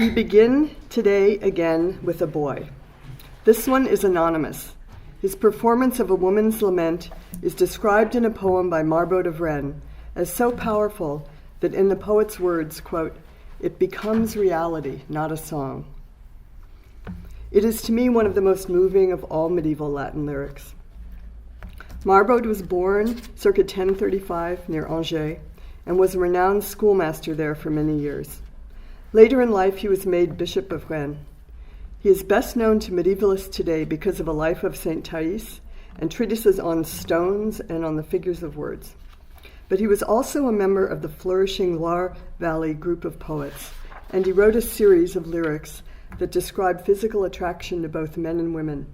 We begin today again with a boy. This one is anonymous. His performance of a woman's lament is described in a poem by Marjorie of Rennes as so powerful that in the poet's words, quote, "It becomes reality, not a song." It is to me one of the most moving of all medieval Latin lyrics. Marjorie was born circa 1035 near Angers and was a renowned schoolmaster there for many years. Later in life, he was made Bishop of Rennes. He is best known to medievalists today because of a life of Saint Thais and treatises on stones and on the figures of words. But he was also a member of the flourishing Loire Valley group of poets, and he wrote a series of lyrics that describe physical attraction to both men and women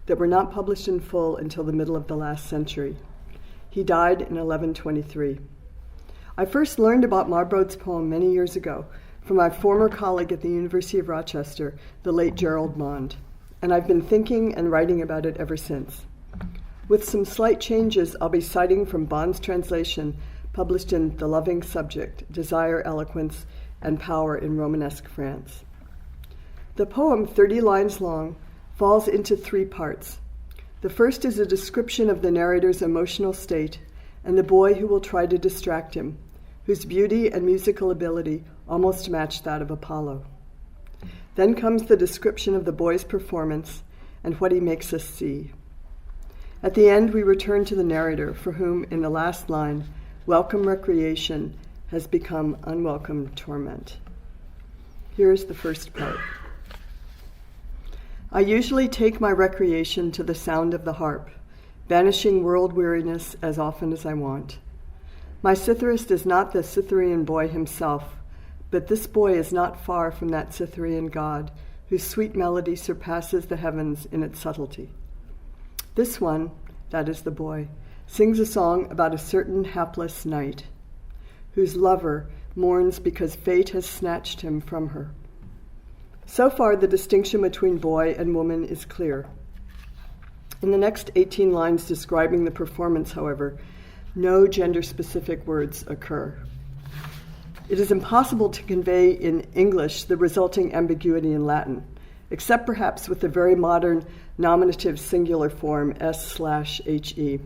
that were not published in full until the middle of the last century. He died in 1123. I first learned about Marjorie's poem many years ago from my former colleague at the University of Rochester, the late Gerald Mond, and I've been thinking and writing about it ever since. With some slight changes, I'll be citing from Bond's translation published in The Loving Subject, Desire, Eloquence, and Power in Romanesque France. The poem, 30 lines long, falls into three parts. The first is a description of the narrator's emotional state and the boy who will try to distract him, whose beauty and musical ability almost match that of Apollo. Then comes the description of the boy's performance and what he makes us see. At the end, we return to the narrator, for whom, in the last line, welcome recreation has become unwelcome torment. Here's the first part. I usually take my recreation to the sound of the harp, banishing world weariness as often as I want. My Cytherist is not the Cytherean boy himself, but this boy is not far from that Cytherean god, whose sweet melody surpasses the heavens in its subtlety. This one, that is the boy, sings a song about a certain hapless knight, whose lover mourns because fate has snatched him from her. So far, the distinction between boy and woman is clear. In the next 18 lines describing the performance, however, no gender-specific words occur. It is impossible to convey in English the resulting ambiguity in Latin, except perhaps with the very modern nominative singular form s/he.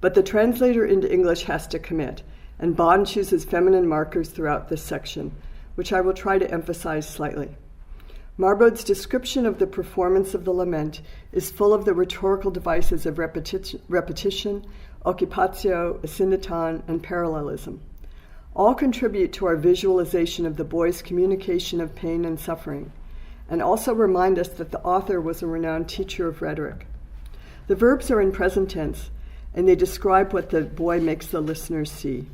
But the translator into English has to commit, and Bond chooses feminine markers throughout this section, which I will try to emphasize slightly. Marjorie's description of the performance of the lament is full of the rhetorical devices of repetition, occupatio, asyndeton, and parallelism. All contribute to our visualization of the boy's communication of pain and suffering, and also remind us that the author was a renowned teacher of rhetoric. The verbs are in present tense, and they describe what the boy makes the listeners see.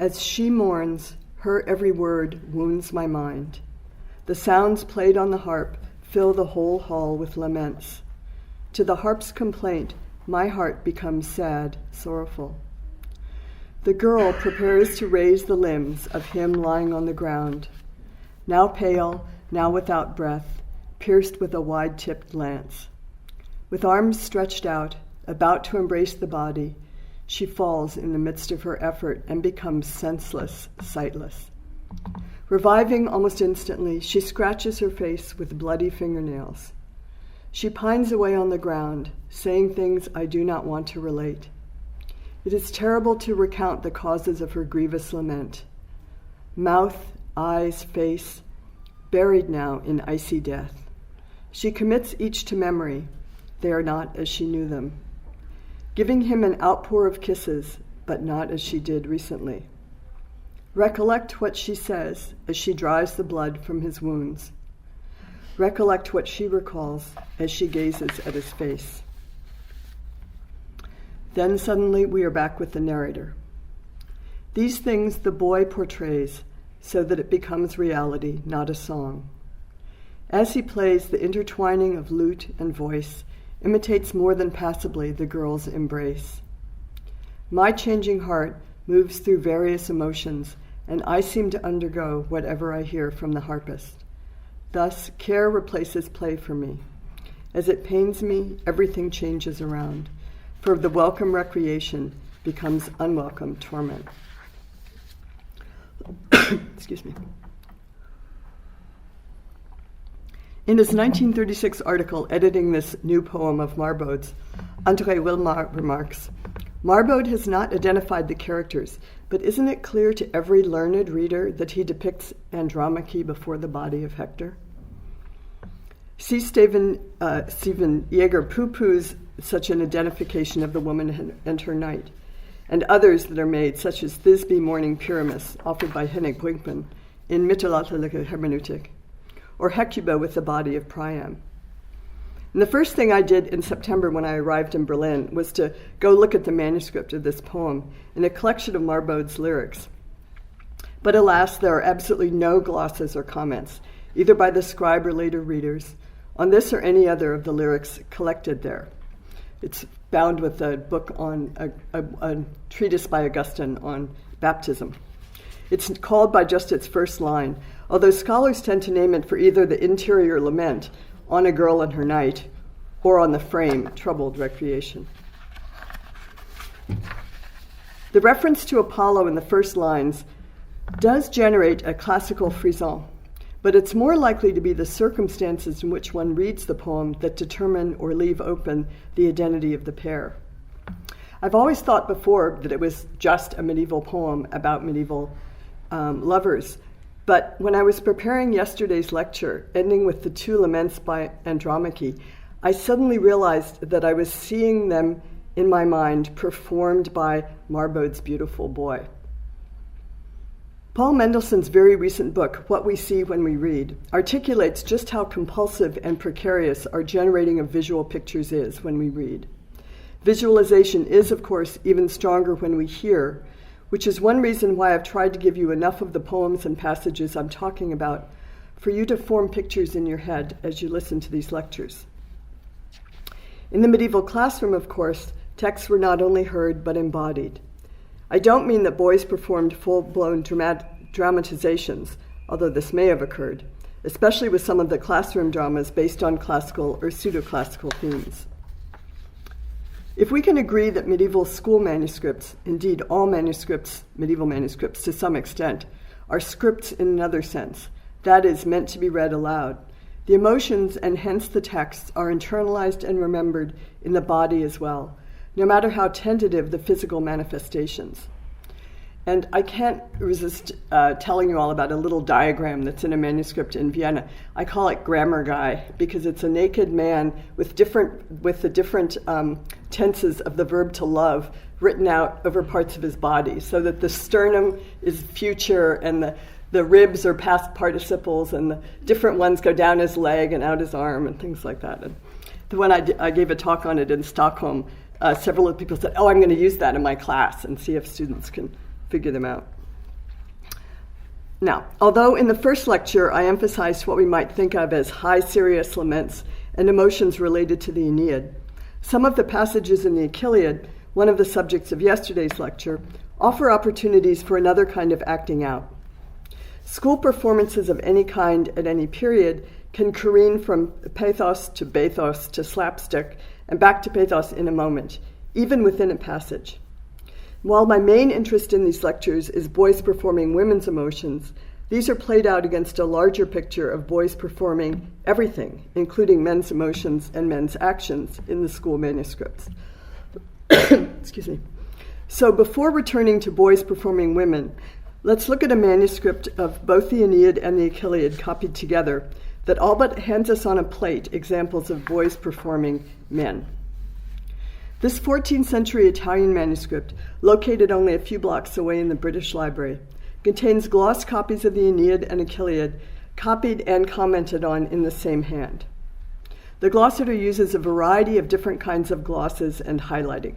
As she mourns, her every word wounds my mind. The sounds played on the harp fill the whole hall with laments. To the harp's complaint, my heart becomes sad, sorrowful. The girl prepares to raise the limbs of him lying on the ground, now pale, now without breath, pierced with a wide-tipped lance. With arms stretched out, about to embrace the body, she falls in the midst of her effort and becomes senseless, sightless. Reviving almost instantly, she scratches her face with bloody fingernails. She pines away on the ground, saying things I do not want to relate. It is terrible to recount the causes of her grievous lament. Mouth, eyes, face, buried now in icy death. She commits each to memory. They are not as she knew them. Giving him an outpour of kisses, but not as she did recently. Recollect what she says as she dries the blood from his wounds. Recollect what she recalls as she gazes at his face. Then suddenly we are back with the narrator. These things the boy portrays so that it becomes reality, not a song. As he plays, the intertwining of lute and voice imitates more than passably the girl's embrace. My changing heart moves through various emotions, and I seem to undergo whatever I hear from the harpist. Thus, care replaces play for me. As it pains me, everything changes around, for the welcome recreation becomes unwelcome torment. Excuse me. In his 1936 article editing this new poem of Marbaud's, André Wilmar remarks, Marbaud has not identified the characters, but isn't it clear to every learned reader that he depicts Andromache before the body of Hector? C. Stephen Yeager poo-poos such an identification of the woman and her knight, and others that are made, such as Thisbe Morning Pyramus, offered by Henning Brinkmann in Mittelalterliche Hermeneutik, or Hecuba with the body of Priam. And the first thing I did in September when I arrived in Berlin was to go look at the manuscript of this poem in a collection of Marbaud's lyrics. But alas, there are absolutely no glosses or comments, either by the scribe or later readers, on this or any other of the lyrics collected there. It's bound with a book on a treatise by Augustine on baptism. It's called by just its first line, although scholars tend to name it for either the interior lament, on a girl and her knight, or on the frame, troubled recreation. The reference to Apollo in the first lines does generate a classical frisson, but it's more likely to be the circumstances in which one reads the poem that determine or leave open the identity of the pair. I've always thought before that it was just a medieval poem about medieval lovers, but when I was preparing yesterday's lecture, ending with the two laments by Andromache, I suddenly realized that I was seeing them in my mind performed by Marbaud's beautiful boy. Paul Mendelssohn's very recent book, What We See When We Read, articulates just how compulsive and precarious our generating of visual pictures is when we read. Visualization is, of course, even stronger when we hear, which is one reason why I've tried to give you enough of the poems and passages I'm talking about for you to form pictures in your head as you listen to these lectures. In the medieval classroom, of course, texts were not only heard but embodied. I don't mean that boys performed full-blown dramatizations, although this may have occurred, especially with some of the classroom dramas based on classical or pseudo-classical themes. If we can agree that medieval school manuscripts, indeed all manuscripts, medieval manuscripts to some extent, are scripts in another sense, that is, meant to be read aloud, the emotions and hence the texts are internalized and remembered in the body as well, no matter how tentative the physical manifestations. And I can't resist telling you all about a little diagram that's in a manuscript in Vienna. I call it Grammar Guy because it's a naked man with the different tenses of the verb to love written out over parts of his body, so that the sternum is future and the ribs are past participles and the different ones go down his leg and out his arm and things like that. And when I gave a talk on it in Stockholm, several of the people said, "Oh, I'm going to use that in my class and see if students can figure them out." Now, although in the first lecture I emphasized what we might think of as high serious laments and emotions related to the Aeneid, some of the passages in the Achilleid, one of the subjects of yesterday's lecture, offer opportunities for another kind of acting out. School performances of any kind at any period can careen from pathos to bathos to slapstick and back to pathos in a moment, even within a passage. While my main interest in these lectures is boys performing women's emotions, these are played out against a larger picture of boys performing everything, including men's emotions and men's actions in the school manuscripts. Excuse me. So before returning to boys performing women, let's look at a manuscript of both the Aeneid and the Achilleid copied together that all but hands us on a plate examples of boys performing men. This 14th century Italian manuscript, located only a few blocks away in the British Library, contains gloss copies of the Aeneid and Achilleid, copied and commented on in the same hand. The glossator uses a variety of different kinds of glosses and highlighting.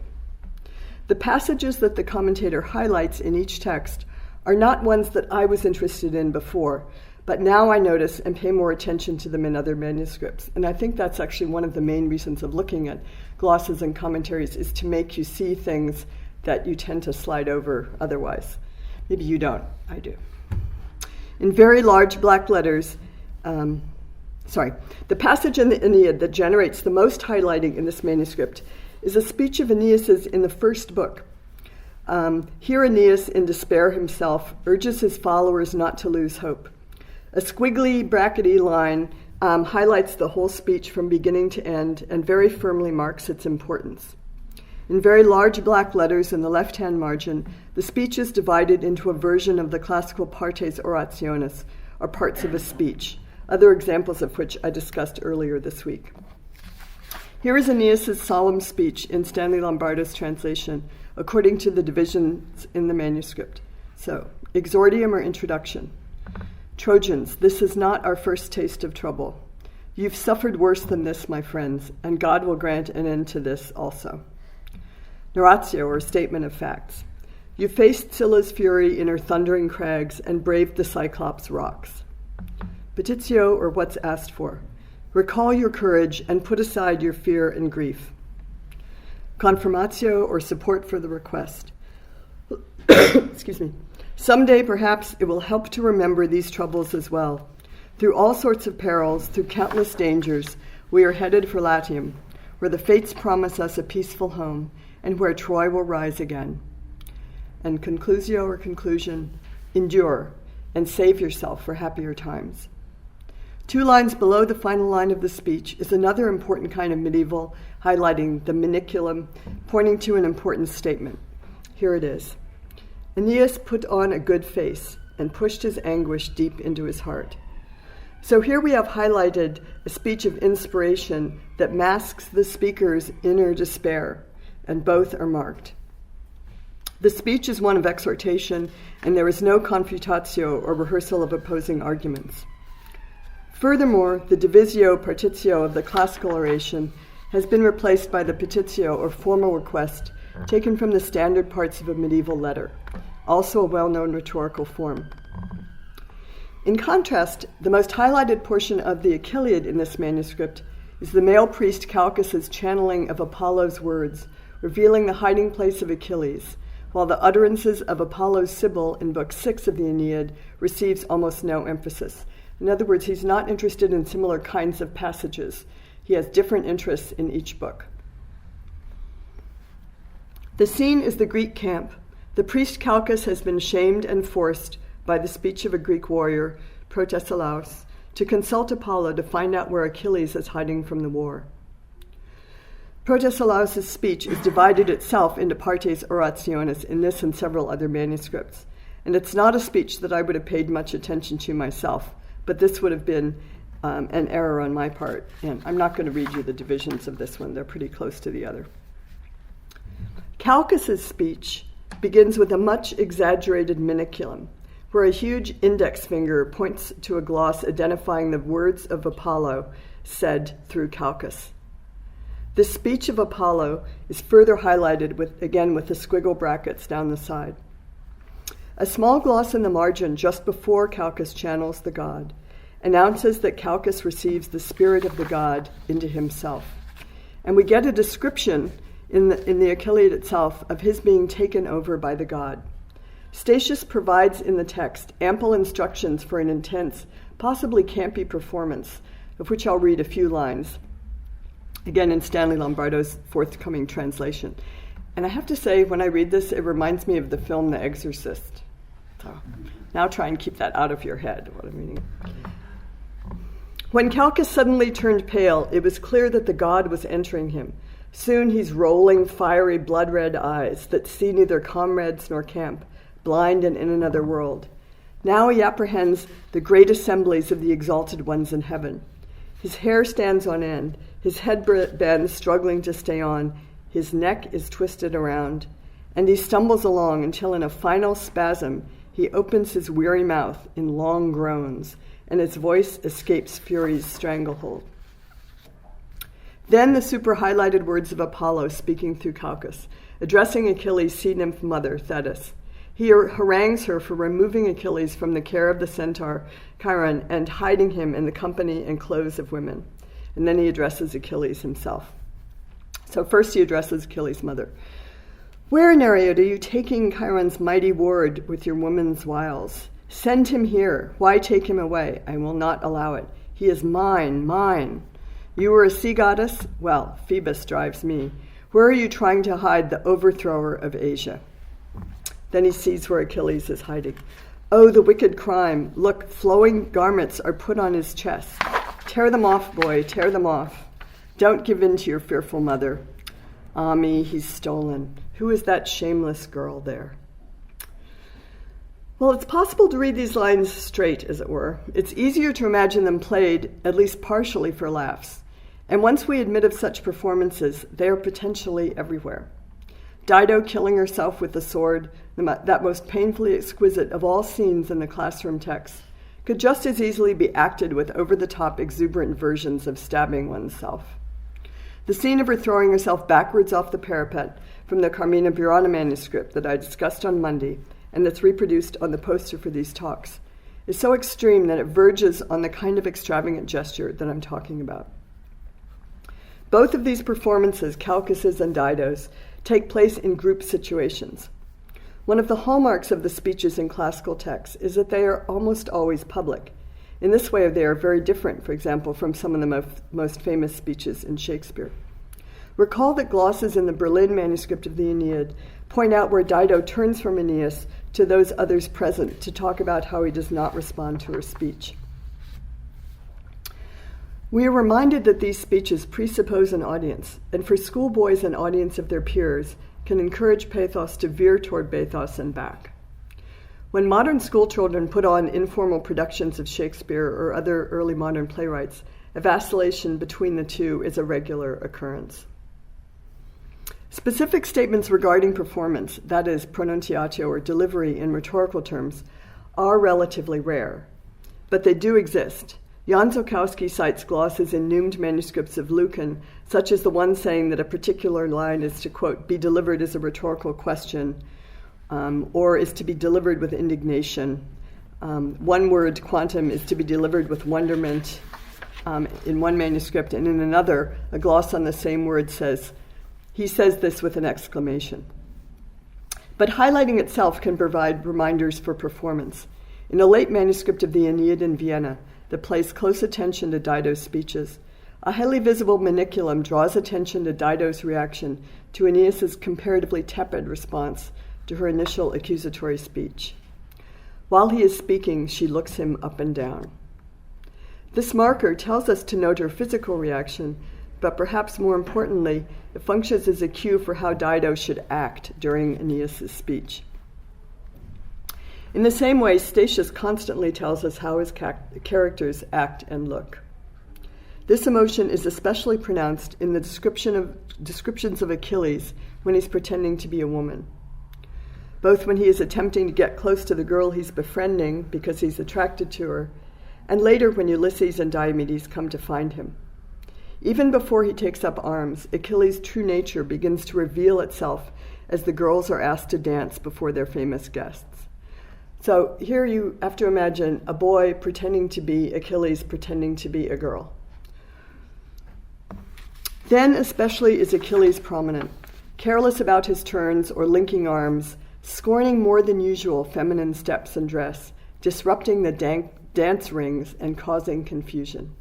The passages that the commentator highlights in each text are not ones that I was interested in before, but now I notice and pay more attention to them in other manuscripts. And I think that's actually one of the main reasons of looking at glosses and commentaries, is to make you see things that you tend to slide over otherwise. Maybe you don't, I do. In very large black letters, the passage in the Aeneid that generates the most highlighting in this manuscript is a speech of Aeneas's in the first book. Here Aeneas, in despair himself, urges his followers not to lose hope. A squiggly, brackety line highlights the whole speech from beginning to end and very firmly marks its importance. In very large black letters in the left-hand margin, the speech is divided into a version of the classical partes orationis, or parts of a speech, other examples of which I discussed earlier this week. Here is Aeneas's solemn speech in Stanley Lombardo's translation, according to the divisions in the manuscript. So, exordium or introduction. Trojans, this is not our first taste of trouble. You've suffered worse than this, my friends, and God will grant an end to this also. Narratio, or statement of facts. You faced Scylla's fury in her thundering crags and braved the Cyclops rocks. Petitio, or what's asked for. Recall your courage and put aside your fear and grief. Confirmatio, or support for the request. Excuse me. Someday, perhaps, it will help to remember these troubles as well. Through all sorts of perils, through countless dangers, we are headed for Latium, where the fates promise us a peaceful home, and where Troy will rise again. And conclusio, or conclusion, endure, and save yourself for happier times. 2 lines below the final line of the speech is another important kind of medieval, highlighting the maniculum, pointing to an important statement. Here it is. Aeneas put on a good face and pushed his anguish deep into his heart. So here we have highlighted a speech of inspiration that masks the speaker's inner despair, and both are marked. The speech is one of exhortation, and there is no confutatio or rehearsal of opposing arguments. Furthermore, the divisio partitio of the classical oration has been replaced by the petitio, or formal request, taken from the standard parts of a medieval letter, also a well-known rhetorical form. In contrast, the most highlighted portion of the Achilleid in this manuscript is the male priest Calchas's channeling of Apollo's words, revealing the hiding place of Achilles, while the utterances of Apollo's Sibyl in Book 6 of the Aeneid receives almost no emphasis. In other words, he's not interested in similar kinds of passages. He has different interests in each book. The scene is the Greek camp. The priest Calchas has been shamed and forced by the speech of a Greek warrior, Protesilaus, to consult Apollo to find out where Achilles is hiding from the war. Protesilaus' speech is divided itself into partes orationis in this and several other manuscripts, and it's not a speech that I would have paid much attention to myself, but this would have been an error on my part, and I'm not going to read you the divisions of this one. They're pretty close to the other. Calchas' speech begins with a much exaggerated maniculum, where a huge index finger points to a gloss identifying the words of Apollo said through Calchas. The speech of Apollo is further highlighted with the squiggle brackets down the side. A small gloss in the margin just before Calchas channels the god announces that Calchas receives the spirit of the god into himself. And we get a description in the Achilleid itself of his being taken over by the god. Statius provides in the text ample instructions for an intense, possibly campy performance, of which I'll read a few lines, again in Stanley Lombardo's forthcoming translation. And I have to say, when I read this, it reminds me of the film The Exorcist. So now try and keep that out of your head, what I'm reading. When Calchas suddenly turned pale, it was clear that the god was entering him. Soon he's rolling fiery blood-red eyes that see neither comrades nor camp, blind and in another world. Now he apprehends the great assemblies of the exalted ones in heaven. His hair stands on end, his head bends, struggling to stay on, his neck is twisted around, and he stumbles along until in a final spasm he opens his weary mouth in long groans, and his voice escapes fury's stranglehold. Then the super-highlighted words of Apollo speaking through Calchas, addressing Achilles' sea-nymph mother, Thetis. He harangues her for removing Achilles from the care of the centaur Chiron and hiding him in the company and clothes of women. And then he addresses Achilles himself. So first he addresses Achilles' mother. Where, Nereid, are you taking Chiron's mighty ward with your woman's wiles? Send him here. Why take him away? I will not allow it. He is mine, mine. You were a sea goddess? Well, Phoebus drives me. Where are you trying to hide the overthrower of Asia? Then he sees where Achilles is hiding. Oh, the wicked crime. Look, flowing garments are put on his chest. Tear them off, boy, tear them off. Don't give in to your fearful mother. Ah me, he's stolen. Who is that shameless girl there? Well, it's possible to read these lines straight, as it were. It's easier to imagine them played, at least partially, for laughs. And once we admit of such performances, they are potentially everywhere. Dido killing herself with the sword, that most painfully exquisite of all scenes in the classroom text, could just as easily be acted with over-the-top exuberant versions of stabbing oneself. The scene of her throwing herself backwards off the parapet from the Carmina Burana manuscript that I discussed on Monday, and that's reproduced on the poster for these talks, is so extreme that it verges on the kind of extravagant gesture that I'm talking about. Both of these performances, Calchas's and Dido's, take place in group situations. One of the hallmarks of the speeches in classical texts is that they are almost always public. In this way, they are very different, for example, from some of the most famous speeches in Shakespeare. Recall that glosses in the Berlin manuscript of the Aeneid point out where Dido turns from Aeneas to those others present to talk about how he does not respond to her speech. We are reminded that these speeches presuppose an audience, and for schoolboys an audience of their peers can encourage pathos to veer toward bathos and back. When modern schoolchildren put on informal productions of Shakespeare or other early modern playwrights, a vacillation between the two is a regular occurrence. Specific statements regarding performance, that is, pronunciatio or delivery in rhetorical terms, are relatively rare, but they do exist. Jan Zukowski cites glosses in numed manuscripts of Lucan, such as the one saying that a particular line is to, quote, be delivered as a rhetorical question, or is to be delivered with indignation. One word, quantum, is to be delivered with wonderment in one manuscript, and in another, a gloss on the same word says, he says this with an exclamation. But highlighting itself can provide reminders for performance. In a late manuscript of the Aeneid in Vienna that pays close attention to Dido's speeches, a highly visible maniculum draws attention to Dido's reaction to Aeneas's comparatively tepid response to her initial accusatory speech. While he is speaking, she looks him up and down. This marker tells us to note her physical reaction, but perhaps more importantly, it functions as a cue for how Dido should act during Aeneas's speech. In the same way, Statius constantly tells us how his characters act and look. This emotion is especially pronounced in the descriptions of Achilles when he's pretending to be a woman, both when he is attempting to get close to the girl he's befriending because he's attracted to her, and later when Ulysses and Diomedes come to find him. Even before he takes up arms, Achilles' true nature begins to reveal itself as the girls are asked to dance before their famous guests. So here you have to imagine a boy pretending to be Achilles, pretending to be a girl. Then especially is Achilles prominent, careless about his turns or linking arms, scorning more than usual feminine steps and dress, disrupting the dance rings and causing confusion.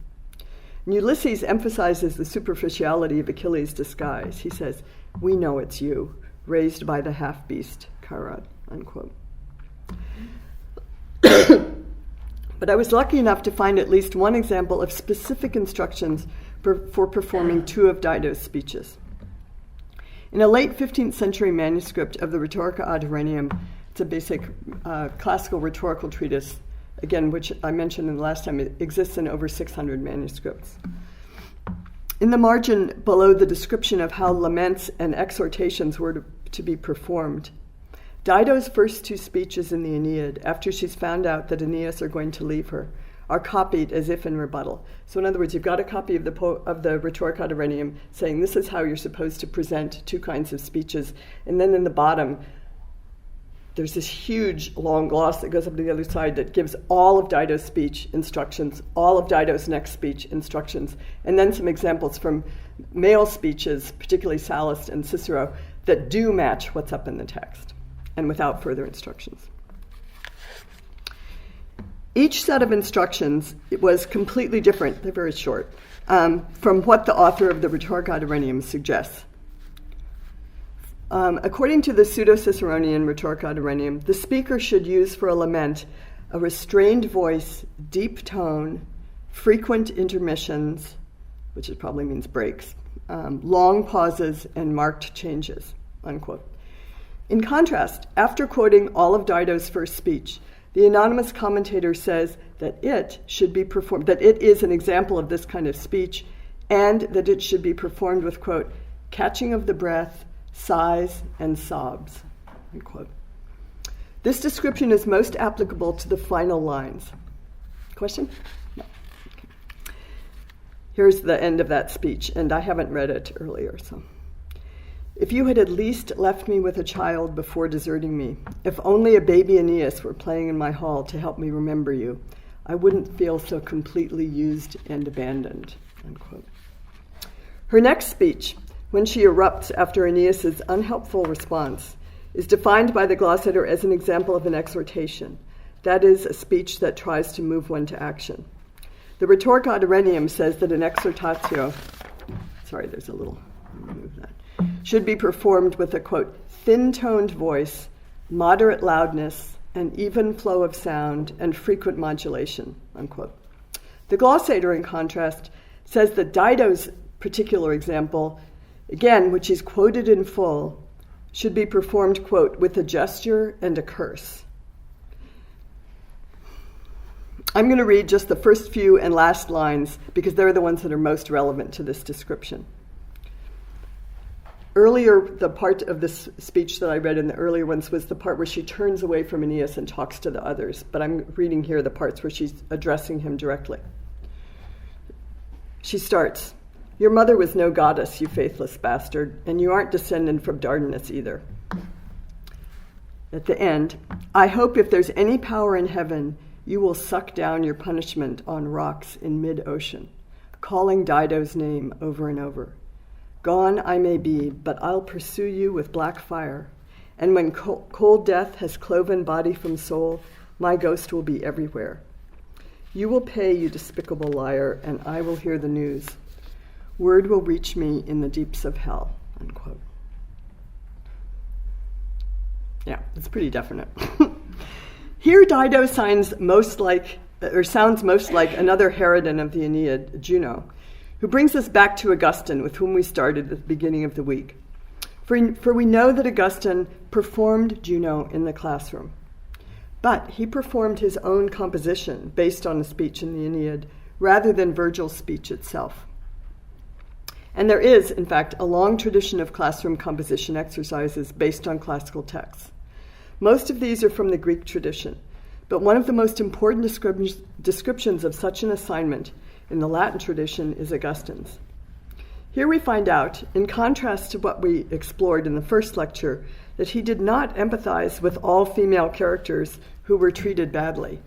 And Ulysses emphasizes the superficiality of Achilles' disguise. He says, "We know it's you, raised by the half-beast, Chiron," unquote. But I was lucky enough to find at least one example of specific instructions for performing two of Dido's speeches. In a late 15th century manuscript of the Rhetorica ad Herennium, it's a basic classical rhetorical treatise, again, which I mentioned in the last time, it exists in over 600 manuscripts. In the margin below the description of how laments and exhortations were to be performed, Dido's first two speeches in the Aeneid, after she's found out that Aeneas are going to leave her, are copied as if in rebuttal. So in other words, you've got a copy of the Rhetorica ad Herennium saying this is how you're supposed to present two kinds of speeches, and then in the bottom, there's this huge long gloss that goes up to the other side that gives all of Dido's speech instructions, all of Dido's next speech instructions, and then some examples from male speeches, particularly Sallust and Cicero, that do match what's up in the text, and without further instructions. Each set of instructions was completely different, they're very short, from what the author of the Rhetorica ad Herennium suggests. According to the Pseudo-Ciceronian Rhetorica ad Herennium, the speaker should use for a lament a restrained voice, deep tone, frequent intermissions, which it probably means breaks, long pauses, and marked changes, unquote. In contrast, after quoting all of Dido's first speech, the anonymous commentator says that it should be performed, that it is an example of this kind of speech, and that it should be performed with, quote, catching of the breath, sighs, and sobs, unquote. This description is most applicable to the final lines. Question? No. Okay. Here's the end of that speech, and I haven't read it earlier, so. If you had at least left me with a child before deserting me, if only a baby Aeneas were playing in my hall to help me remember you, I wouldn't feel so completely used and abandoned, unquote. Her next speech, when she erupts after Aeneas's unhelpful response, is defined by the glossator as an example of an exhortation. That is, a speech that tries to move one to action. The Rhetoric ad Irenium says that an exhortatio, should be performed with a, quote, thin-toned voice, moderate loudness, an even flow of sound, and frequent modulation, unquote. The glossator, in contrast, says that Dido's particular example, again, which is quoted in full, should be performed, quote, with a gesture and a curse. I'm going to read just the first few and last lines because they're the ones that are most relevant to this description. Earlier, the part of this speech that I read in the earlier ones was the part where she turns away from Aeneas and talks to the others, but I'm reading here the parts where she's addressing him directly. She starts, "Your mother was no goddess, you faithless bastard, and you aren't descended from Dardanus either." At the end, "I hope if there's any power in heaven, you will suck down your punishment on rocks in mid-ocean," calling Dido's name over and over. "Gone I may be, but I'll pursue you with black fire, and when cold death has cloven body from soul, my ghost will be everywhere. You will pay, you despicable liar, and I will hear the news. Word will reach me in the deeps of hell," unquote. Yeah, it's pretty definite. Here Dido sounds most like another Herodin of the Aeneid, Juno, who brings us back to Augustine, with whom we started at the beginning of the week. For we know that Augustine performed Juno in the classroom, but he performed his own composition based on a speech in the Aeneid, rather than Virgil's speech itself. And there is, in fact, a long tradition of classroom composition exercises based on classical texts. Most of these are from the Greek tradition, but one of the most important descriptions of such an assignment in the Latin tradition is Augustine's. Here we find out, in contrast to what we explored in the first lecture, that he did not empathize with all female characters who were treated badly,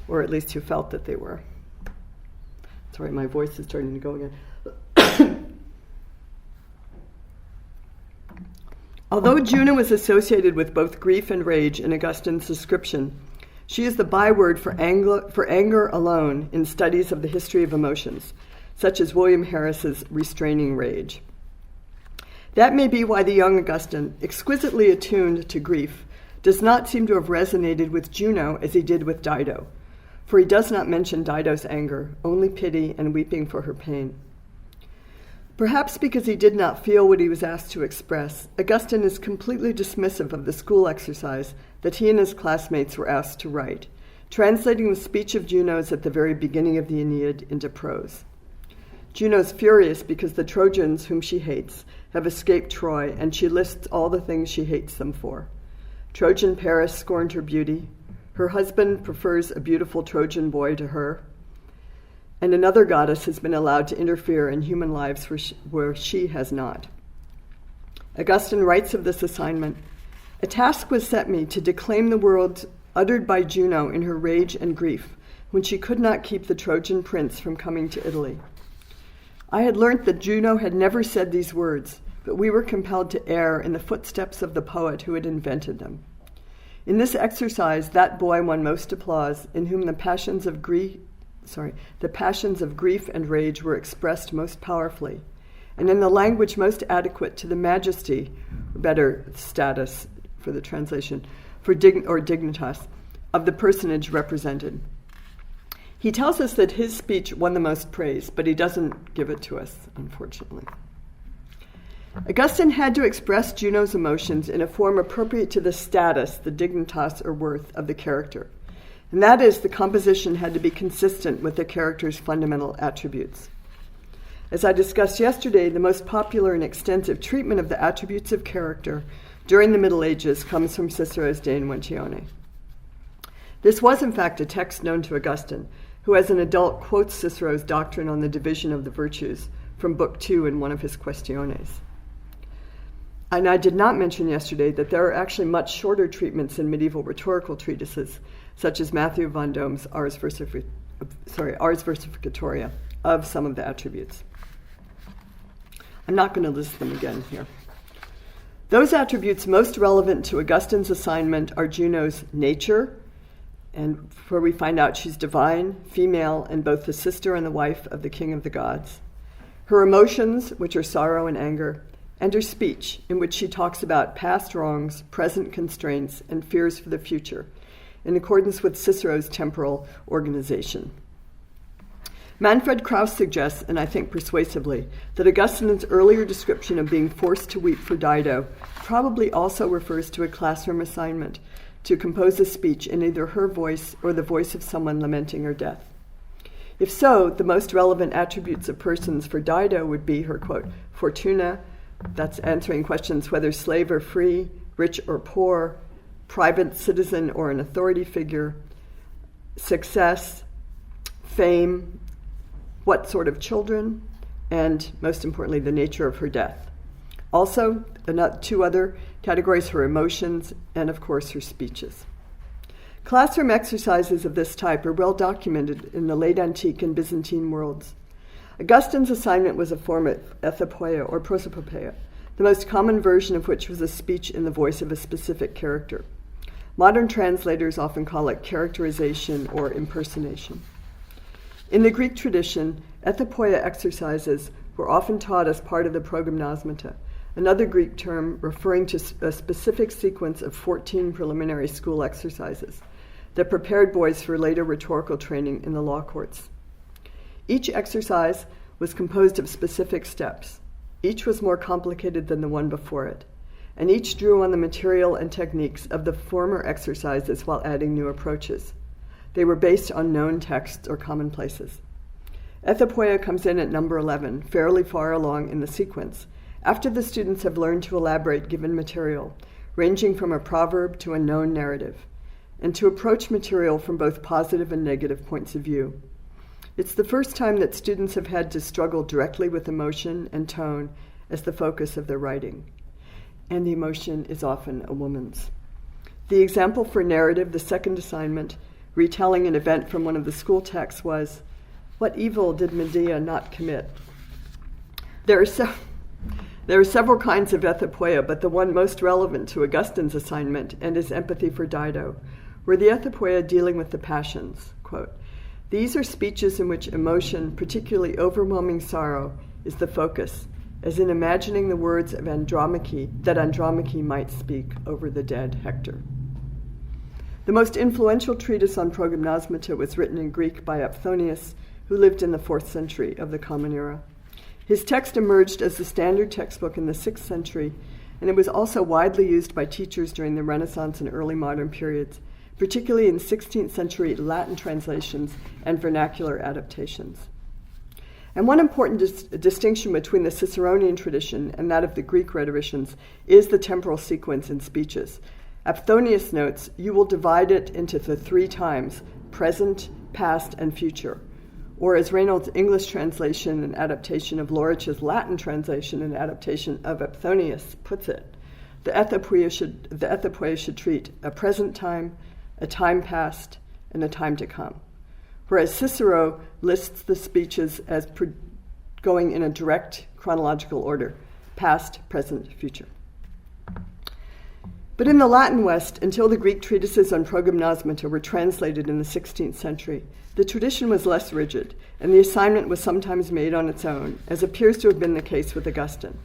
or at least who felt that they were. Sorry, my voice is starting to go again. Although Juno is associated with both grief and rage in Augustine's description, she is the byword for anger alone in studies of the history of emotions, such as William Harris's Restraining Rage. That may be why the young Augustine, exquisitely attuned to grief, does not seem to have resonated with Juno as he did with Dido, for he does not mention Dido's anger, only pity and weeping for her pain. Perhaps because he did not feel what he was asked to express, Augustine is completely dismissive of the school exercise that he and his classmates were asked to write, translating the speech of Juno's at the very beginning of the Aeneid into prose. Juno's furious because the Trojans, whom she hates, have escaped Troy, and she lists all the things she hates them for. Trojan Paris scorned her beauty. Her husband prefers a beautiful Trojan boy to her. And another goddess has been allowed to interfere in human lives where she has not. Augustine writes of this assignment, "A task was set me to declaim the words uttered by Juno in her rage and grief, when she could not keep the Trojan prince from coming to Italy. I had learnt that Juno had never said these words, but we were compelled to err in the footsteps of the poet who had invented them. In this exercise, that boy won most applause, in whom the passions of grief and rage were expressed most powerfully, and in the language most adequate to the majesty, or better status for the translation, dignitas, of the personage represented. He tells us that his speech won the most praise, but he doesn't give it to us, unfortunately. Augustine had to express Juno's emotions in a form appropriate to the status, the dignitas or worth of the character. And that is, the composition had to be consistent with the character's fundamental attributes. As I discussed yesterday, the most popular and extensive treatment of the attributes of character during the Middle Ages comes from Cicero's De Inventione. This was, in fact, a text known to Augustine, who as an adult quotes Cicero's doctrine on the division of the virtues from Book 2 in one of his Questiones. And I did not mention yesterday that there are actually much shorter treatments in medieval rhetorical treatises, such as Matthew von Dohm's Ars Versificatoria, of some of the attributes. I'm not going to list them again here. Those attributes most relevant to Augustine's assignment are Juno's nature, and where we find out she's divine, female, and both the sister and the wife of the king of the gods. Her emotions, which are sorrow and anger, and her speech, in which she talks about past wrongs, present constraints, and fears for the future, in accordance with Cicero's temporal organization. Manfred Krauss suggests, and I think persuasively, that Augustine's earlier description of being forced to weep for Dido probably also refers to a classroom assignment to compose a speech in either her voice or the voice of someone lamenting her death. If so, the most relevant attributes of persons for Dido would be her, quote, fortuna, that's answering questions whether slave or free, rich or poor, private citizen or an authority figure, success, fame, what sort of children, and most importantly, the nature of her death. Also, two other categories, her emotions, and of course, her speeches. Classroom exercises of this type are well documented in the late antique and Byzantine worlds. Augustine's assignment was a form of ethopoeia or prosopopeia, the most common version of which was a speech in the voice of a specific character. Modern translators often call it characterization or impersonation. In the Greek tradition, ethopoeia exercises were often taught as part of the progymnasmata, another Greek term referring to a specific sequence of 14 preliminary school exercises that prepared boys for later rhetorical training in the law courts. Each exercise was composed of specific steps. Each was more complicated than the one before it, and each drew on the material and techniques of the former exercises while adding new approaches. They were based on known texts or commonplaces. Ethopoeia comes in at number 11, fairly far along in the sequence, after the students have learned to elaborate given material, ranging from a proverb to a known narrative, and to approach material from both positive and negative points of view. It's the first time that students have had to struggle directly with emotion and tone as the focus of their writing. And the emotion is often a woman's. The example for narrative, the second assignment, retelling an event from one of the school texts was, "What evil did Medea not commit?" There are several kinds of ethopoeia, but the one most relevant to Augustine's assignment and his empathy for Dido were the ethopoeia dealing with the passions. Quote, "These are speeches in which emotion, particularly overwhelming sorrow, is the focus, as in imagining the words of that Andromache might speak over the dead Hector." The most influential treatise on progymnasmata was written in Greek by Apthonius, who lived in the 4th century of the Common Era. His text emerged as the standard textbook in the 6th century, and it was also widely used by teachers during the Renaissance and early modern periods, particularly in 16th century Latin translations and vernacular adaptations. And one important distinction between the Ciceronian tradition and that of the Greek rhetoricians is the temporal sequence in speeches. Apthonius notes, "You will divide it into the 3 times, present, past, and future." Or as Reynolds' English translation and adaptation of Lorich's Latin translation and adaptation of Apthonius puts it, the ethopoeia should treat a present time, a time past, and a time to come. Whereas Cicero lists the speeches as going in a direct chronological order, past, present, future. But in the Latin West, until the Greek treatises on progymnasmata were translated in the 16th century, the tradition was less rigid, and the assignment was sometimes made on its own, as appears to have been the case with Augustine.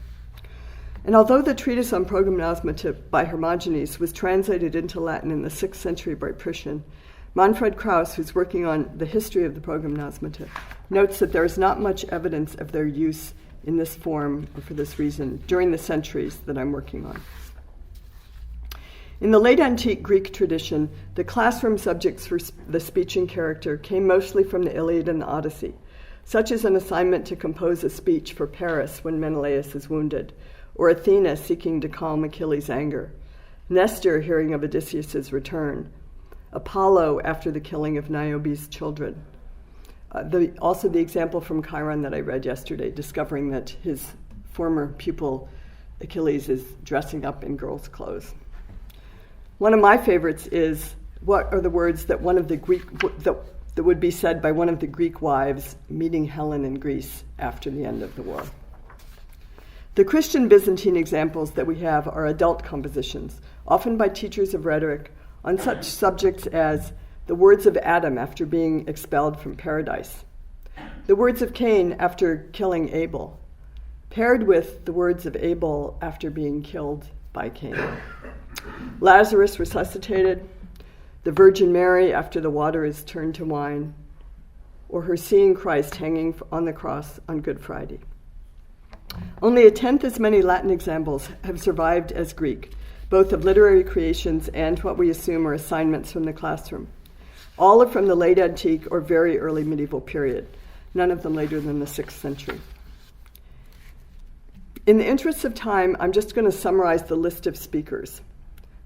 And although the treatise on progymnasmata by Hermogenes was translated into Latin in the 6th century by Priscian, Manfred Krauss, who's working on the history of the Programmnausmata, notes that there is not much evidence of their use in this form or for this reason during the centuries that I'm working on. In the late antique Greek tradition, the classroom subjects for the speech and character came mostly from the Iliad and the Odyssey, such as an assignment to compose a speech for Paris when Menelaus is wounded, or Athena seeking to calm Achilles' anger, Nestor hearing of Odysseus' return, Apollo after the killing of Niobe's children. Also the example from Chiron that I read yesterday, discovering that his former pupil Achilles is dressing up in girls' clothes. One of my favorites is, what are the words that that would be said by one of the Greek wives meeting Helen in Greece after the end of the war? The Christian Byzantine examples that we have are adult compositions, often by teachers of rhetoric, on such subjects as the words of Adam after being expelled from paradise, the words of Cain after killing Abel, paired with the words of Abel after being killed by Cain. Lazarus resuscitated, the Virgin Mary after the water is turned to wine, or her seeing Christ hanging on the cross on Good Friday. Only a tenth as many Latin examples have survived as Greek, both of literary creations and what we assume are assignments from the classroom. All are from the late antique or very early medieval period, none of them later than the 6th century. In the interest of time, I'm just going to summarize the list of speakers.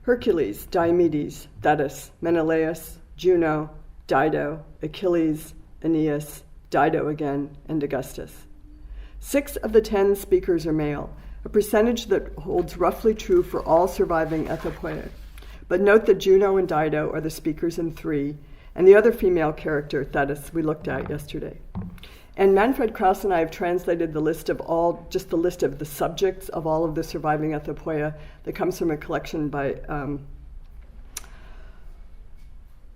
Hercules, Diomedes, Thetis, Menelaus, Juno, Dido, Achilles, Aeneas, Dido again, and Augustus. 6 of the 10 speakers are male, a percentage that holds roughly true for all surviving epophoea. But note that Juno and Dido are the speakers in 3, and the other female character, Thetis, we looked at yesterday. And Manfred Krauss and I have translated the list of just the list of the subjects of all of the surviving epophoea that comes from a collection by,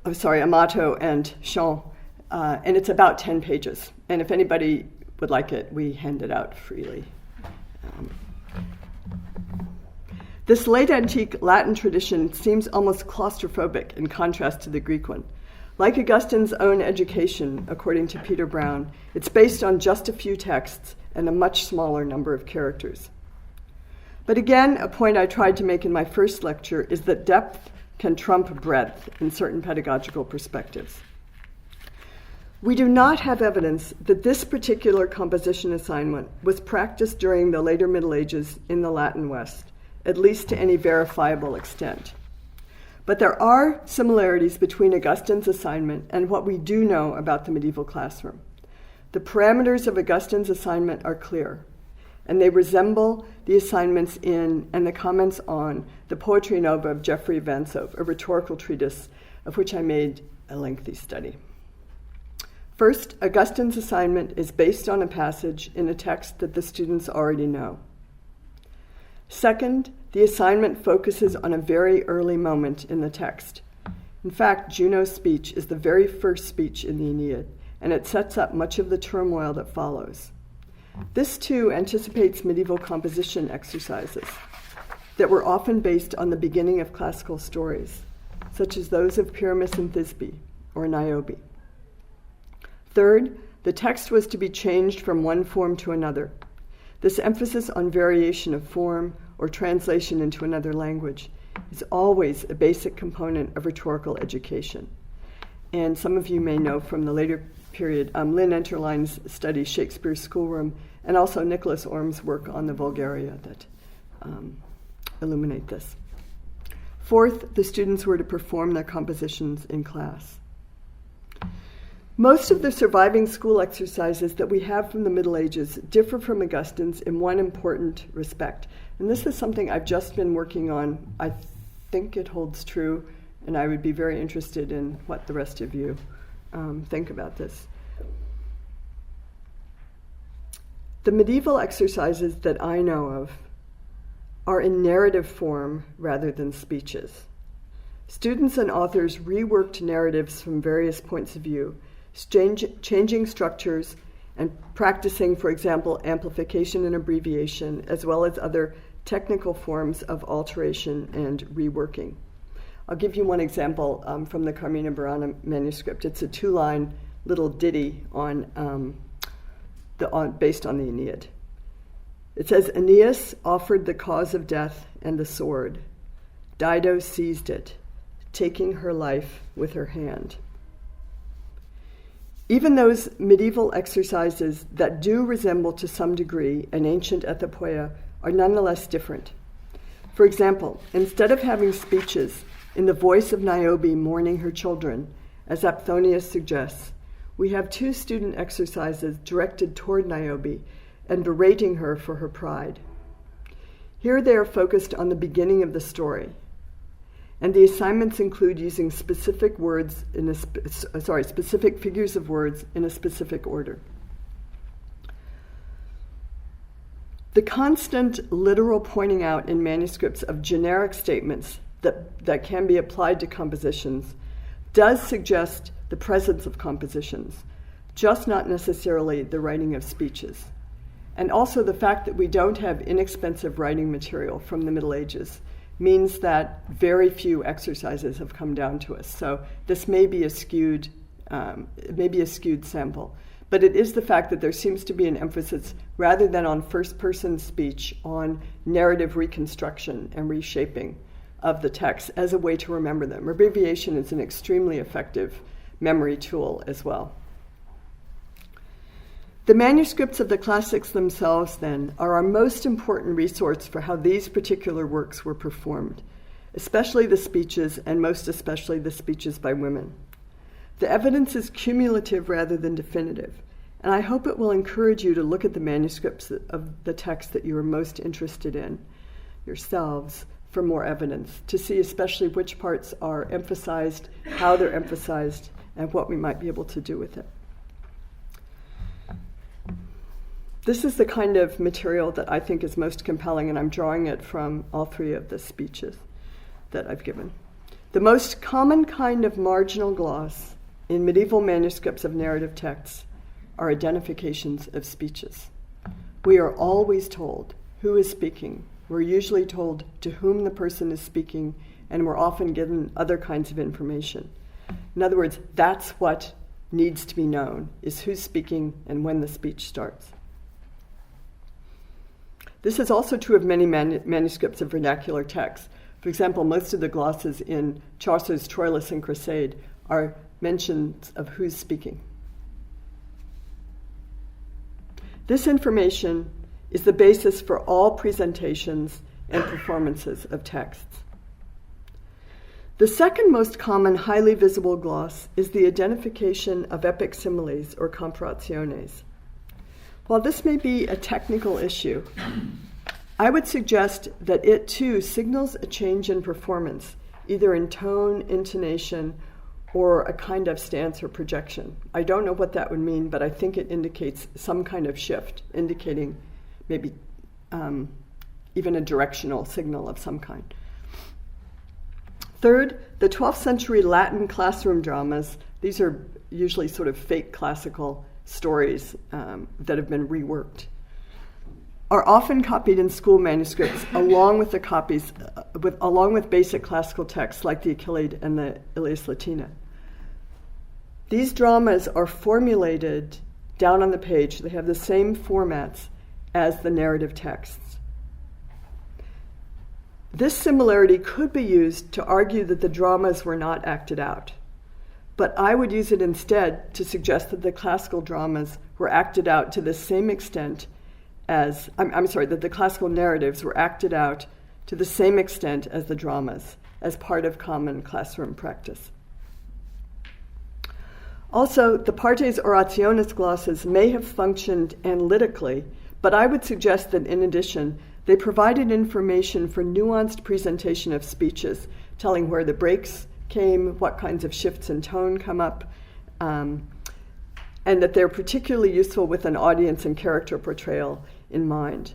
Amato and Champ, and it's about 10 pages. And if anybody would like it, we hand it out freely. This late antique Latin tradition seems almost claustrophobic in contrast to the Greek one. Like Augustine's own education, according to Peter Brown, it's based on just a few texts and a much smaller number of characters. But again, a point I tried to make in my first lecture is that depth can trump breadth in certain pedagogical perspectives. We do not have evidence that this particular composition assignment was practiced during the later Middle Ages in the Latin West, at least to any verifiable extent. But there are similarities between Augustine's assignment and what we do know about the medieval classroom. The parameters of Augustine's assignment are clear, and they resemble the assignments in and the comments on the Poetry Nova of Geoffrey Van Sove, a rhetorical treatise of which I made a lengthy study. First, Augustine's assignment is based on a passage in a text that the students already know. Second, the assignment focuses on a very early moment in the text. In fact, Juno's speech is the very first speech in the Aeneid, and it sets up much of the turmoil that follows. This, too, anticipates medieval composition exercises that were often based on the beginning of classical stories, such as those of Pyramus and Thisbe, or Niobe. Third, the text was to be changed from one form to another. This emphasis on variation of form or translation into another language is always a basic component of rhetorical education. And some of you may know from the later period, Lynn Enterline's study, Shakespeare's Schoolroom, and also Nicholas Orm's work on the Vulgaria that illuminate this. Fourth, the students were to perform their compositions in class. Most of the surviving school exercises that we have from the Middle Ages differ from Augustine's in one important respect. And this is something I've just been working on. I think it holds true, and I would be very interested in what the rest of you think about this. The medieval exercises that I know of are in narrative form rather than speeches. Students and authors reworked narratives from various points of view, changing structures and practicing, for example, amplification and abbreviation, as well as other technical forms of alteration and reworking. I'll give you one example from the Carmina Burana manuscript. It's a 2-line little ditty based on the Aeneid. It says, Aeneas offered the cause of death and the sword. Dido seized it, taking her life with her hand. Even those medieval exercises that do resemble to some degree an ancient epopoeia are nonetheless different. For example, instead of having speeches in the voice of Niobe mourning her children, as Apthonius suggests, we have 2 student exercises directed toward Niobe and berating her for her pride. Here they are focused on the beginning of the story, and the assignments include using specific words specific figures of words in a specific order. The constant literal pointing out in manuscripts of generic statements that can be applied to compositions does suggest the presence of compositions, just not necessarily the writing of speeches. And also the fact that we don't have inexpensive writing material from the Middle Ages means that very few exercises have come down to us. So this may be a skewed sample. But it is the fact that there seems to be an emphasis, rather than on first-person speech, on narrative reconstruction and reshaping of the text as a way to remember them. Abbreviation is an extremely effective memory tool as well. The manuscripts of the classics themselves, then, are our most important resource for how these particular works were performed, especially the speeches, and most especially the speeches by women. The evidence is cumulative rather than definitive, and I hope it will encourage you to look at the manuscripts of the text that you are most interested in yourselves for more evidence, to see especially which parts are emphasized, how they're emphasized, and what we might be able to do with it. This is the kind of material that I think is most compelling, and I'm drawing it from all 3 of the speeches that I've given. The most common kind of marginal gloss in medieval manuscripts of narrative texts are identifications of speeches. We are always told who is speaking. We're usually told to whom the person is speaking, and we're often given other kinds of information. In other words, that's what needs to be known, is who's speaking and when the speech starts. This is also true of many manuscripts of vernacular texts. For example, most of the glosses in Chaucer's Troilus and Crusade are mentions of who's speaking. This information is the basis for all presentations and performances of texts. The second most common highly visible gloss is the identification of epic similes or comparationes. While this may be a technical issue, I would suggest that it too signals a change in performance, either in tone, intonation, or a kind of stance or projection. I don't know what that would mean, but I think it indicates some kind of shift, indicating maybe even a directional signal of some kind. Third, the 12th century Latin classroom dramas, these are usually sort of fake classical stories that have been reworked, are often copied in school manuscripts along with the copies, along with basic classical texts like the Achilleid and the Ilias Latina. These dramas are formulated down on the page. They have the same formats as the narrative texts. This similarity could be used to argue that the dramas were not acted out, but I would use it instead to suggest that the classical dramas were acted out to the same extent as, that the classical narratives were acted out to the same extent as the dramas, as part of common classroom practice. Also, the partes orationis glosses may have functioned analytically, but I would suggest that in addition, they provided information for nuanced presentation of speeches, telling where the breaks came, what kinds of shifts in tone come up, and that they're particularly useful with an audience and character portrayal in mind.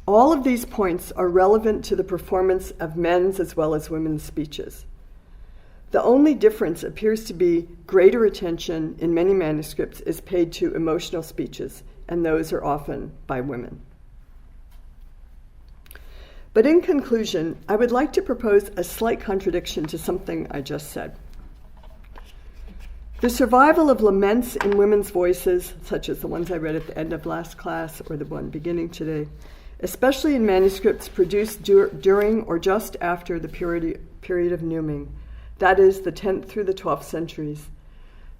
All of these points are relevant to the performance of men's as well as women's speeches. The only difference appears to be greater attention in many manuscripts is paid to emotional speeches, and those are often by women. But in conclusion, I would like to propose a slight contradiction to something I just said. The survival of laments in women's voices, such as the ones I read at the end of last class or the one beginning today, especially in manuscripts produced during or just after the period of Numing, that is, the 10th through the 12th centuries,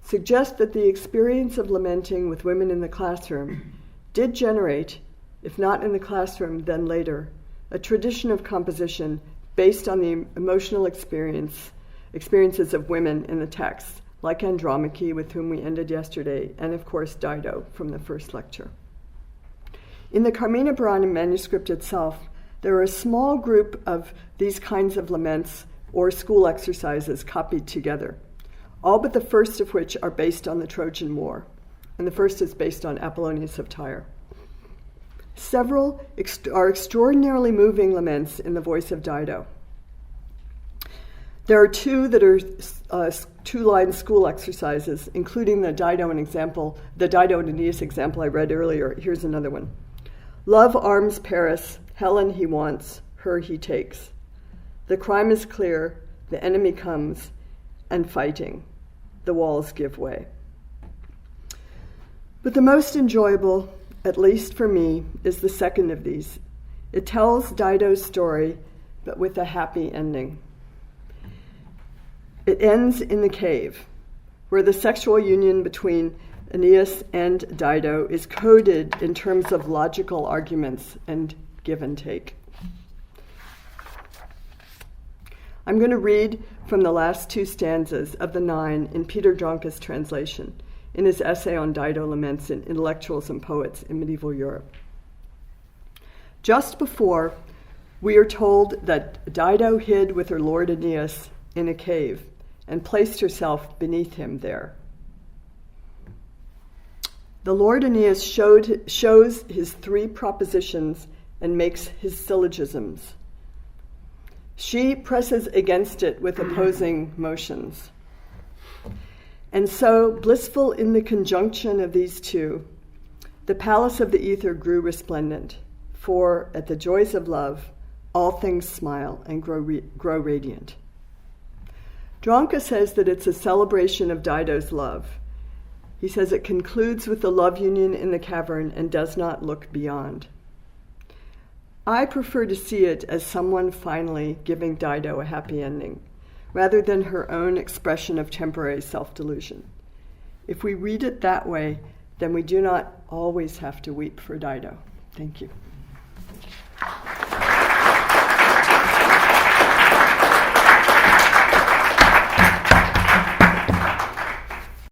suggest that the experience of lamenting with women in the classroom did generate, if not in the classroom, then later, a tradition of composition based on the emotional experiences of women in the text, like Andromache, with whom we ended yesterday, and of course Dido from the first lecture. In the Carmina Burana manuscript itself, there are a small group of these kinds of laments or school exercises copied together, all but the first of which are based on the Trojan War, and the first is based on Apollonius of Tyre. Several are extraordinarily moving laments in the voice of Dido. There are two that are two-line school exercises, including the Dido and Aeneas example I read earlier. Here's another one. Love arms Paris, Helen he wants, her he takes. The crime is clear, the enemy comes, and fighting. The walls give way. But the most enjoyable, at least for me, is the second of these. It tells Dido's story, but with a happy ending. It ends in the cave, where the sexual union between Aeneas and Dido is coded in terms of logical arguments and give and take. I'm going to read from the last two stanzas of the 9 in Peter Dronka's translation, in his essay on Dido laments in Intellectuals and Poets in Medieval Europe. Just before, we are told that Dido hid with her lord Aeneas in a cave and placed herself beneath him there. The lord Aeneas shows his 3 propositions and makes his syllogisms. She presses against it with opposing motions. And so, blissful in the conjunction of these two, the palace of the ether grew resplendent, for at the joys of love, all things smile and grow radiant. Dronka says that it's a celebration of Dido's love. He says it concludes with the love union in the cavern and does not look beyond. I prefer to see it as someone finally giving Dido a happy ending, rather than her own expression of temporary self-delusion. If we read it that way, then we do not always have to weep for Dido. Thank you.